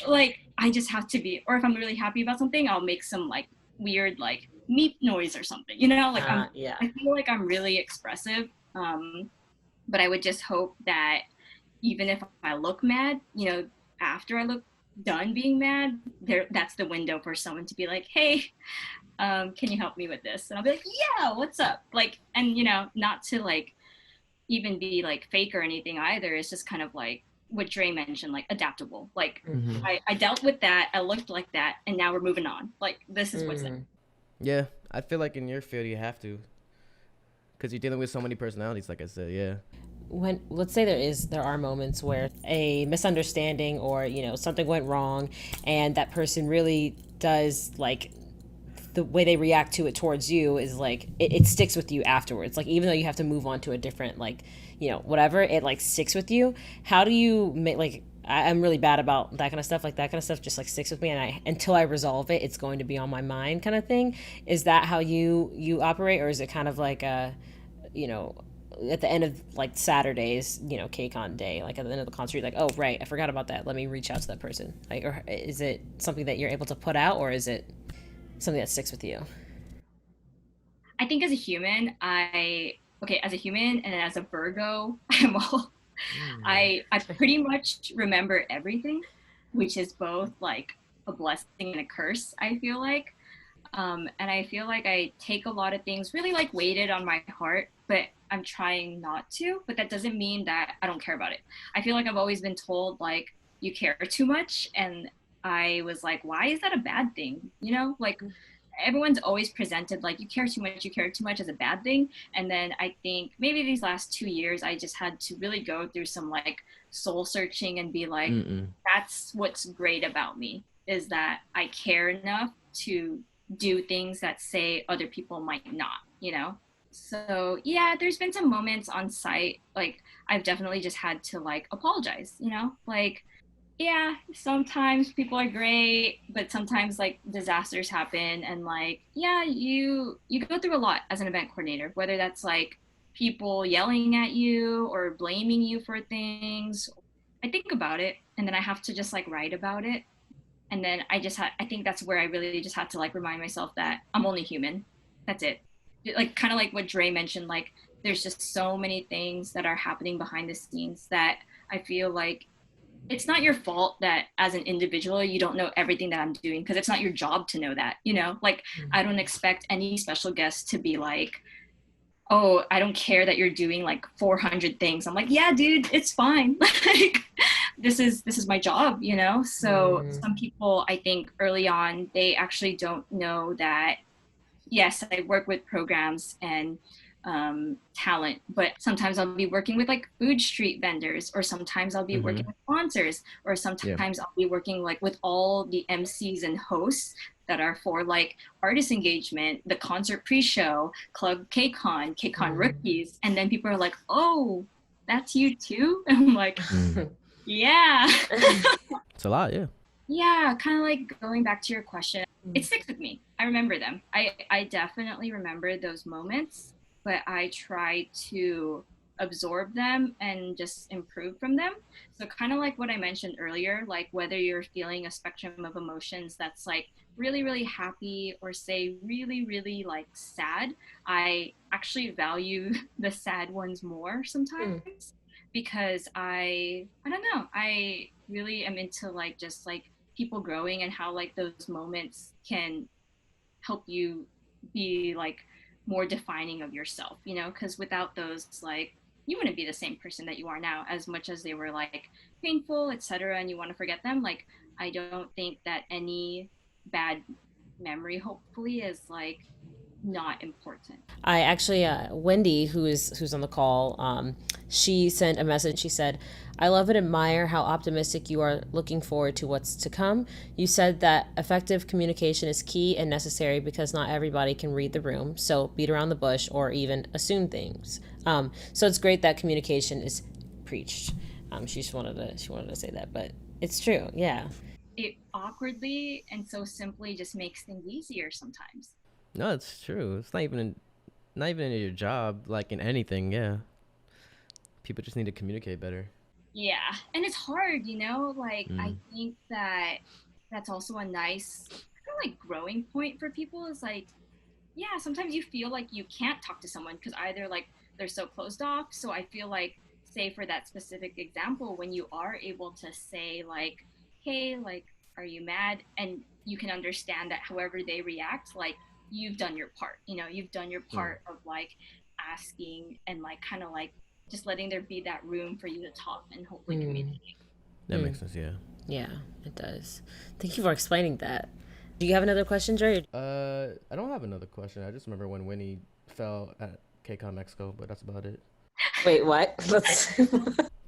like I just have to be, or if I'm really happy about something, I'll make some like weird like meat noise or something. Like I feel like I'm really expressive. But I would just hope that even if I look mad, after I look done being mad, there that's the window for someone to be like, hey, can you help me with this? And I'll be like, yeah, what's up? Like, and not to like even be like fake or anything either. It's just kind of like what Dre mentioned, like adaptable. Like Mm-hmm. I dealt with that, I looked like that, and now we're moving on. Like this is what's next. Yeah, I feel like in your field you have to, because you're dealing with so many personalities. Like I said, yeah. When, let's say there are moments where a misunderstanding or something went wrong, and that person really does, like, the way they react to it towards you is like it sticks with you afterwards, like even though you have to move on to a different, like, whatever, it like sticks with you. How do you make, like, I'm really bad about that kind of stuff. Like that kind of stuff just like sticks with me, and I until I resolve it, it's going to be on my mind, kind of thing. Is that how you operate, or is it kind of like a, you know at the end of like Saturdays, KCON day, like at the end of the concert, you're like, oh right, I forgot about that. Let me reach out to that person. Like, or is it something that you're able to put out, or is it something that sticks with you? I think as a human, as a human and as a Virgo, I'm all I pretty much remember everything, which is both like a blessing and a curse, I feel like. And I feel like I take a lot of things really like weighted on my heart, but I'm trying not to. But that doesn't mean that I don't care about it. I feel like I've always been told like you care too much, and I was like, why is that a bad thing? Like everyone's always presented like you care too much as a bad thing. And then I think maybe these last 2 years I just had to really go through some like soul searching and be like, Mm-mm. that's what's great about me, is that I care enough to do things that say other people might not. So yeah, there's been some moments on site like I've definitely just had to like apologize. Like yeah, sometimes people are great, but sometimes like disasters happen, and like yeah, you go through a lot as an event coordinator, whether that's like people yelling at you or blaming you for things. I think about it, and then I have to just like write about it, and then I think that's where I really just had to like remind myself that I'm only human. That's it. Like kind of like what Dre mentioned, like there's just so many things that are happening behind the scenes that I feel like it's not your fault that as an individual you don't know everything that I'm doing, because it's not your job to know that. Like I don't expect any special guest to be like, oh, I don't care that you're doing like 400 things. I'm like, yeah, dude, it's fine. Like this is my job. So some people, I think early on, they actually don't know that yes, I work with programs and talent, but sometimes I'll be working with like food street vendors, or sometimes I'll be Mm-hmm. working with sponsors, or Yeah. sometimes I'll be working like with all the MCs and hosts that are for like artist engagement, the concert pre-show, Club KCON, KCON rookies, and then people are like, "Oh, that's you too?" And I'm like, Mm. "Yeah." It's a lot, yeah. Yeah, kind of like going back to your question, it sticks with me. I remember them. I definitely remember those moments, but I try to absorb them and just improve from them. So kind of like what I mentioned earlier, like whether you're feeling a spectrum of emotions that's like really really happy, or say really really like sad, I actually value the sad ones more sometimes, because I don't know, I really am into like just like people growing, and how like those moments can help you be like more defining of yourself, because without those, like, you wouldn't be the same person that you are now, as much as they were like painful, etc., and you want to forget them. Like I don't think that any bad memory hopefully is like not important. I actually, Wendy, who's on the call, she sent a message. She said, "I love and admire how optimistic you are, looking forward to what's to come. You said that effective communication is key and necessary because not everybody can read the room, so beat around the bush or even assume things. So it's great that communication is preached." She wanted to say that, but it's true. Yeah. It awkwardly and so simply just makes things easier sometimes. No, it's true. It's not even in your job, like in anything. Yeah, people just need to communicate better. Yeah, and it's hard. Like I Mm. think that that's also a nice kind of like growing point for people, is like, yeah, sometimes you feel like you can't talk to someone because either like they're so closed off. So I feel like, say for that specific example, when you are able to say like, hey, like, are you mad? And you can understand that however they react, like, you've done your part, you've done your part of like asking and like kind of like just letting there be that room for you to talk and hopefully communicate. That makes sense. Yeah. Yeah, it does. Thank you for explaining that. Do you have another question, Dre? I don't have another question. I just remember when Winnie fell at KCON Mexico, but that's about it. Wait, what?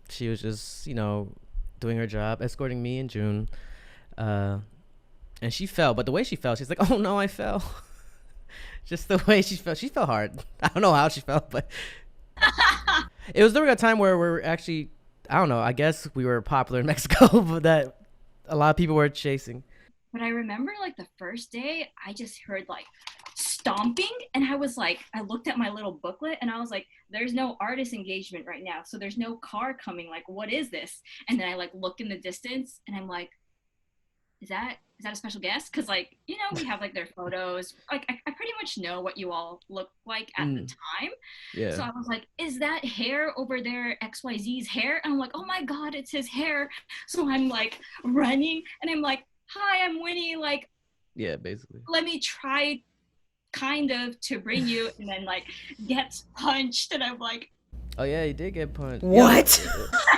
She was just, doing her job, escorting me and June. And she fell, but the way she fell, she's like, oh no, I fell. Just the way she fell hard. I don't know how she fell, but it was during a time where we're actually, I don't know, I guess we were popular in Mexico, but that a lot of people were chasing. But I remember like the first day, I just heard like stomping, and I was like, I looked at my little booklet and I was like, there's no artist engagement right now, so there's no car coming, like what is this? And then I like look in the distance and I'm like, is that a special guest? Because like, we have like their photos, like I pretty much know what you all look like at the time. Yeah. So I was like, is that hair over there XYZ's hair? And I'm like, oh my god, it's his hair. So I'm like running and I'm like, hi, I'm Winnie, like, yeah, basically, let me try kind of to bring you, and then like gets punched and I'm like, oh yeah, he did get punched. What?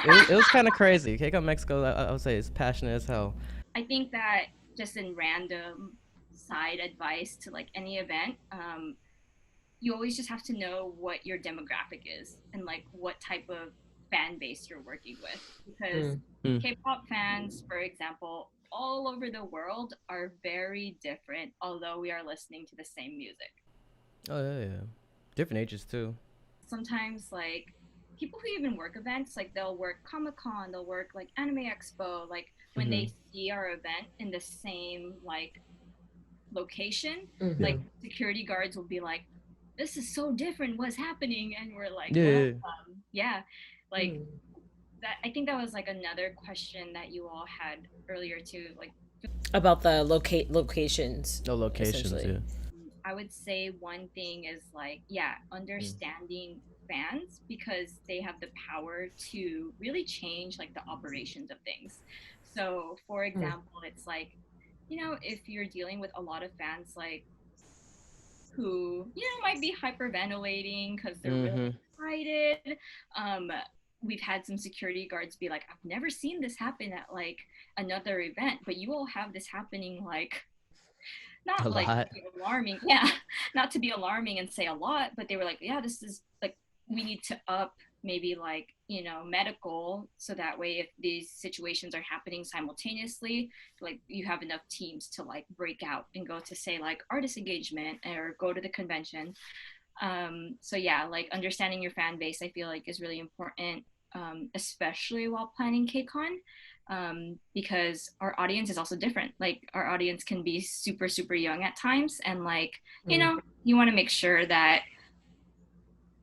Yeah, it was kind of crazy. KCON Mexico, I would say, is passionate as hell. I think that just in random side advice to like any event, you always just have to know what your demographic is and like what type of fan base you're working with, because K-pop fans, for example, all over the world are very different, although we are listening to the same music. Oh yeah. Different ages too. Sometimes like people who even work events, like they'll work Comic-Con, they'll work like Anime Expo, like when they see our event in the same like location, like security guards will be like, this is so different, what's happening? And we're like, like that. I think that was like another question that you all had earlier too, like about the locations. No locations, yeah. I would say one thing is like, understanding fans, because they have the power to really change like the operations of things. So for example, it's like, if you're dealing with a lot of fans like who, might be hyperventilating because they're really excited. We've had some security guards be like, I've never seen this happen at like another event, but you all have this happening like, not a like lot. alarming, not to be alarming and say a lot, but they were like, yeah, this is like, we need to up maybe like, medical, so that way if these situations are happening simultaneously, like you have enough teams to like break out and go to say like artist engagement or go to the convention. So yeah, like understanding your fan base, I feel like is really important, especially while planning KCON, because our audience is also different. Like our audience can be super, super young at times. And like, you want to make sure that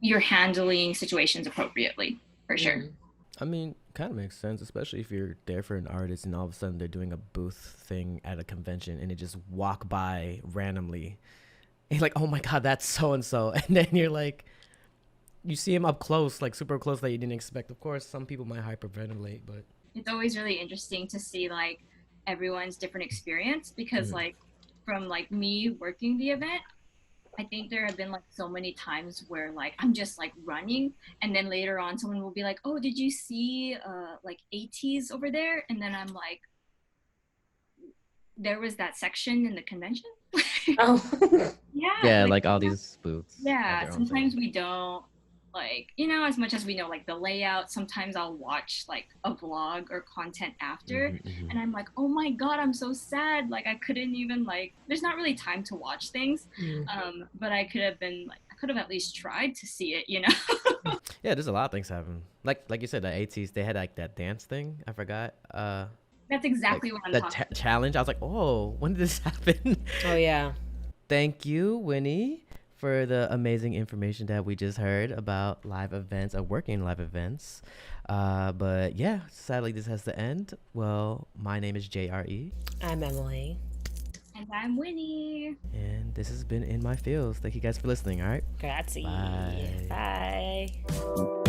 you're handling situations appropriately, for sure. I mean, kind of makes sense, especially if you're there for an artist and all of a sudden they're doing a booth thing at a convention and they just walk by randomly. And you're like, oh my God, that's so-and-so. And then you're like, you see him up close, like super close, that you didn't expect. Of course, some people might hyperventilate, but it's always really interesting to see like everyone's different experience, because like from like me working the event, I think there have been like so many times where like I'm just like running, and then later on someone will be like, oh, did you see like ATs over there? And then I'm like, there was that section in the convention. Yeah, like all these booths. Yeah, sometimes we don't, like, as much as we know like the layout, sometimes I'll watch like a vlog or content after, and I'm like, oh my God, I'm so sad, like I couldn't even, like, there's not really time to watch things, but I could have at least tried to see it, Yeah, there's a lot of things happen, like you said, the ATs, they had like that dance thing, I forgot, that's exactly like, what I'm talking about. Challenge, I was like, oh, when did this happen? Oh yeah. Thank you, Winnie, for the amazing information that we just heard about live events, working live events. But yeah, sadly this has to end. Well, my name is JRE. I'm Emily. And I'm Winnie. And this has been In My Feels. Thank you guys for listening, all right? Grazie. Bye. Bye.